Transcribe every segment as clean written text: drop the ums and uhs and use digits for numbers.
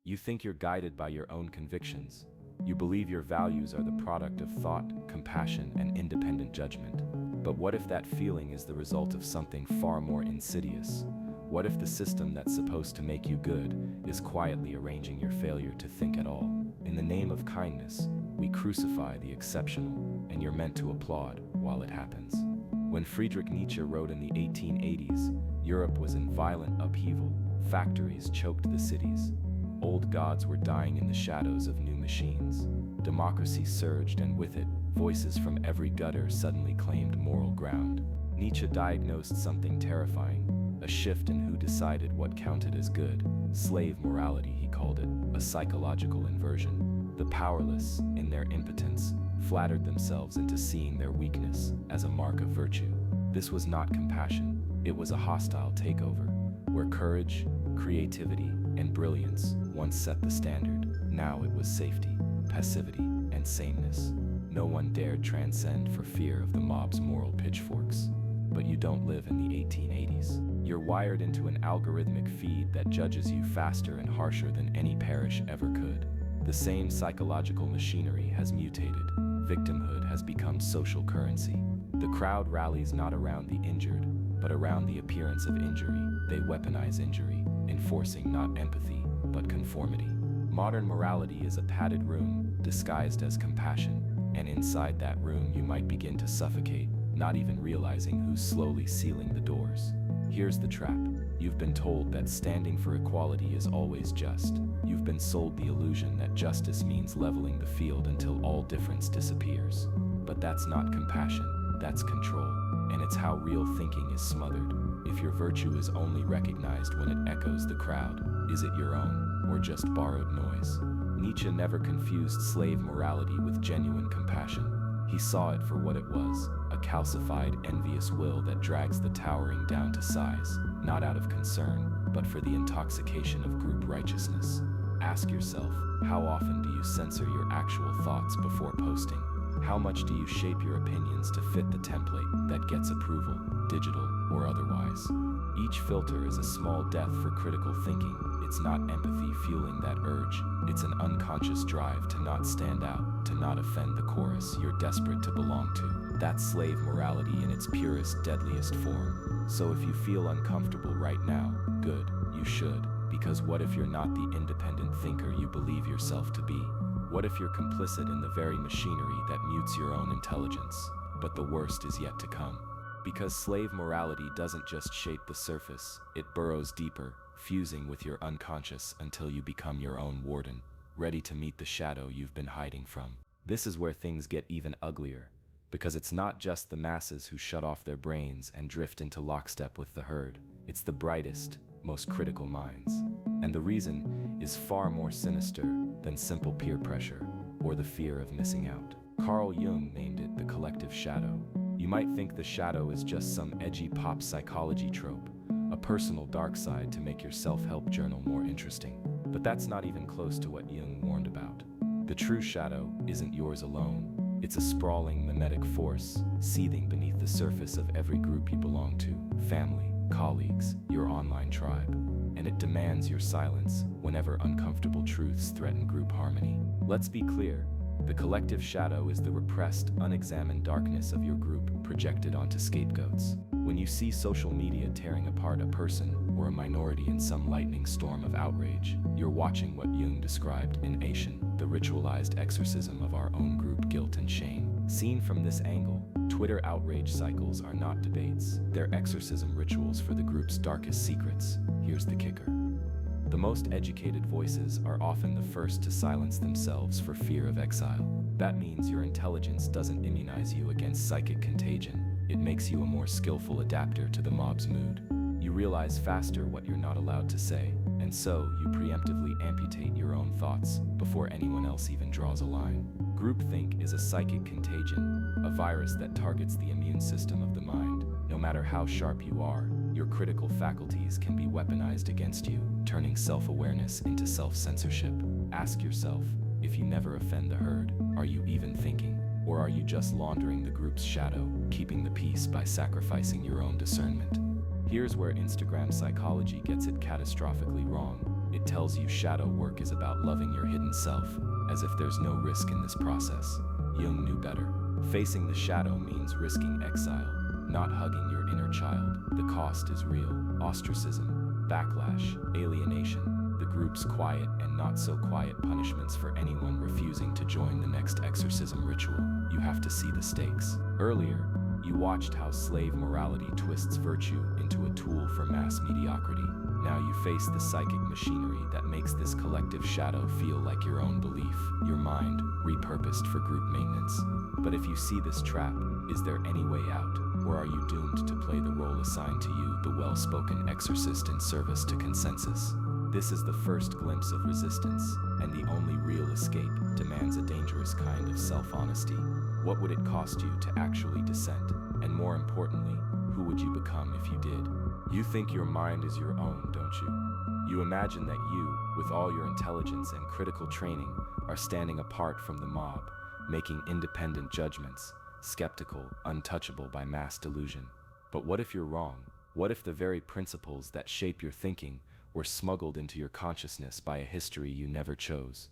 You think you're guided by your own convictions. You believe your values are the product of thought, compassion, and independent judgment. But what if that feeling is the result of something far more insidious? What if the system that's supposed to make you good is quietly arranging your failure to think at all? In the name of kindness, we crucify the exceptional, and you're meant to applaud while it happens. When Friedrich Nietzsche wrote in the 1880s, Europe was in violent upheaval, factories choked the cities. Old gods were dying in the shadows of new machines. Democracy surged, and with it, voices from every gutter suddenly claimed moral ground. Nietzsche diagnosed something terrifying, a shift in who decided what counted as good. Slave morality, he called it, a psychological inversion. The powerless, in their impotence, flattered themselves into seeing their weakness as a mark of virtue. This was not compassion, it was a hostile takeover, where courage, creativity, and brilliance once set the standard. Now it was safety, passivity, and sameness. No one dared transcend for fear of the mob's moral pitchforks. But you don't live in the 1880s. You're wired into an algorithmic feed that judges you faster and harsher than any parish ever could. The same psychological machinery has mutated. Victimhood has become social currency. The crowd rallies not around the injured, but around the appearance of injury. They weaponize injury, enforcing not empathy, but conformity. Modern morality is a padded room, disguised as compassion, and inside that room you might begin to suffocate, not even realizing who's slowly sealing the doors. Here's the trap. You've been told that standing for equality is always just. You've been sold the illusion that justice means leveling the field until all difference disappears. But that's not compassion, that's control. And it's how real thinking is smothered. If your virtue is only recognized when it echoes the crowd, is it your own, or just borrowed noise? Nietzsche never confused slave morality with genuine compassion. He saw it for what it was, a calcified, envious will that drags the towering down to size, not out of concern, but for the intoxication of group righteousness. Ask yourself, how often do you censor your actual thoughts before posting? How much do you shape your opinions to fit the template that gets approval, digital or otherwise? Each filter is a small death for critical thinking. It's not empathy fueling that urge. It's an unconscious drive to not stand out, to not offend the chorus you're desperate to belong to. That's slave morality in its purest, deadliest form. So if you feel uncomfortable right now, good, you should. Because what if you're not the independent thinker you believe yourself to be? What if you're complicit in the very machinery that mutes your own intelligence? But the worst is yet to come. Because slave morality doesn't just shape the surface, it burrows deeper, fusing with your unconscious until you become your own warden, ready to meet the shadow you've been hiding from. This is where things get even uglier, because it's not just the masses who shut off their brains and drift into lockstep with the herd. It's the brightest, most critical minds. And the reason is far more sinister than simple peer pressure or the fear of missing out. Carl Jung named it the collective shadow. You might think the shadow is just some edgy pop psychology trope, a personal dark side to make your self-help journal more interesting. But that's not even close to what Jung warned about. The true shadow isn't yours alone. It's a sprawling mimetic force, seething beneath the surface of every group you belong to, family, colleagues, your online tribe. And it demands your silence whenever uncomfortable truths threaten group harmony. Let's be clear. The collective shadow is the repressed, unexamined darkness of your group projected onto scapegoats. When you see social media tearing apart a person or a minority in some lightning storm of outrage, you're watching what Jung described in Aschen, the ritualized exorcism of our own group guilt and shame. Seen from this angle, Twitter outrage cycles are not debates. They're exorcism rituals for the group's darkest secrets. Here's the kicker. The most educated voices are often the first to silence themselves for fear of exile. That means your intelligence doesn't immunize you against psychic contagion. It makes you a more skillful adapter to the mob's mood. You realize faster what you're not allowed to say, and so you preemptively amputate your own thoughts before anyone else even draws a line. Groupthink is a psychic contagion, a virus that targets the immune system of the mind. No matter how sharp you are, your critical faculties can be weaponized against you, turning self-awareness into self-censorship. Ask yourself, if you never offend the herd, are you even thinking? Or are you just laundering the group's shadow, keeping the peace by sacrificing your own discernment? Here's where Instagram psychology gets it catastrophically wrong. It tells you shadow work is about loving your hidden self, as if there's no risk in this process. Jung knew better. Facing the shadow means risking exile, not hugging your inner child. The cost is real. Ostracism, backlash, alienation, the group's quiet and not so quiet punishments for anyone refusing to join the next exorcism ritual. You have to see the stakes. Earlier, you watched how slave morality twists virtue into a tool for mass mediocrity. Now you face the psychic machinery that makes this collective shadow feel like your own belief, your mind repurposed for group maintenance. But if you see this trap, is there any way out? Or are you doomed to play the role assigned to you, the well-spoken exorcist in service to consensus? This is the first glimpse of resistance, and the only real escape demands a dangerous kind of self-honesty. What would it cost you to actually dissent? And more importantly, who would you become if you did? You think your mind is your own, don't you? You imagine that you, with all your intelligence and critical training, are standing apart from the mob, making independent judgments, skeptical, untouchable by mass delusion. But what if you're wrong? What if the very principles that shape your thinking were smuggled into your consciousness by a history you never chose?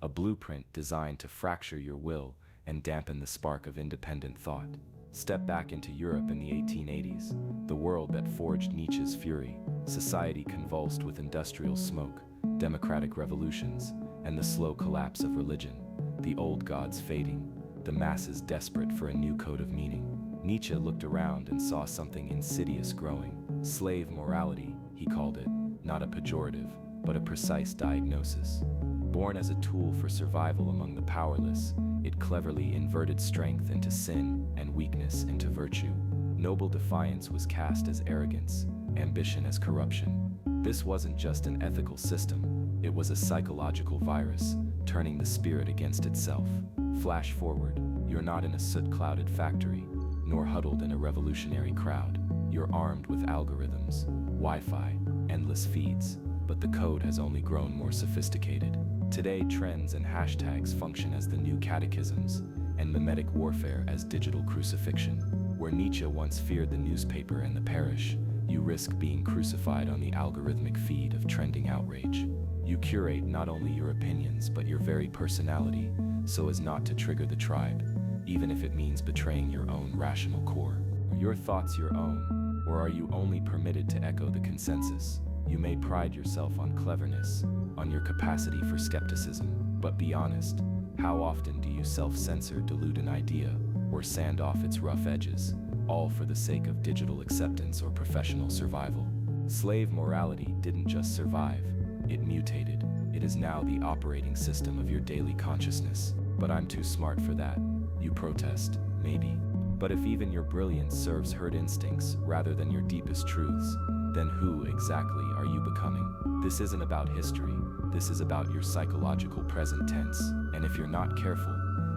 A blueprint designed to fracture your will and dampen the spark of independent thought. Step back into Europe in the 1880s, the world that forged Nietzsche's fury, society convulsed with industrial smoke, democratic revolutions, and the slow collapse of religion, the old gods fading, the masses desperate for a new code of meaning. Nietzsche looked around and saw something insidious growing. Slave morality, he called it, not a pejorative, but a precise diagnosis. Born as a tool for survival among the powerless, it cleverly inverted strength into sin and weakness into virtue. Noble defiance was cast as arrogance, ambition as corruption. This wasn't just an ethical system, it was a psychological virus, turning the spirit against itself. Flash forward, you're not in a soot-clouded factory, nor huddled in a revolutionary crowd. You're armed with algorithms, Wi-Fi, endless feeds, but the code has only grown more sophisticated. Today, trends and hashtags function as the new catechisms, and mimetic warfare as digital crucifixion. Where Nietzsche once feared the newspaper and the parish, you risk being crucified on the algorithmic feed of trending outrage. You curate not only your opinions but your very personality, so as not to trigger the tribe, even if it means betraying your own rational core. Are your thoughts your own, or are you only permitted to echo the consensus? You may pride yourself on cleverness, on your capacity for skepticism, but be honest, how often do you self-censor, dilute an idea, or sand off its rough edges, all for the sake of digital acceptance or professional survival? Slave morality didn't just survive, it mutated. It is now the operating system of your daily consciousness. But I'm too smart for that, you protest, maybe. But if even your brilliance serves herd instincts rather than your deepest truths, then who exactly are you becoming? This isn't about history, this is about your psychological present tense, and if you're not careful,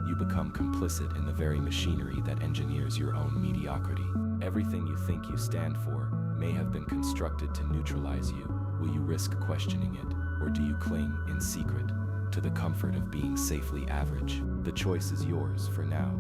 you become complicit in the very machinery that engineers your own mediocrity. Everything you think you stand for may have been constructed to neutralize you. Will you risk questioning it, or do you cling, in secret, to the comfort of being safely average? The choice is yours for now.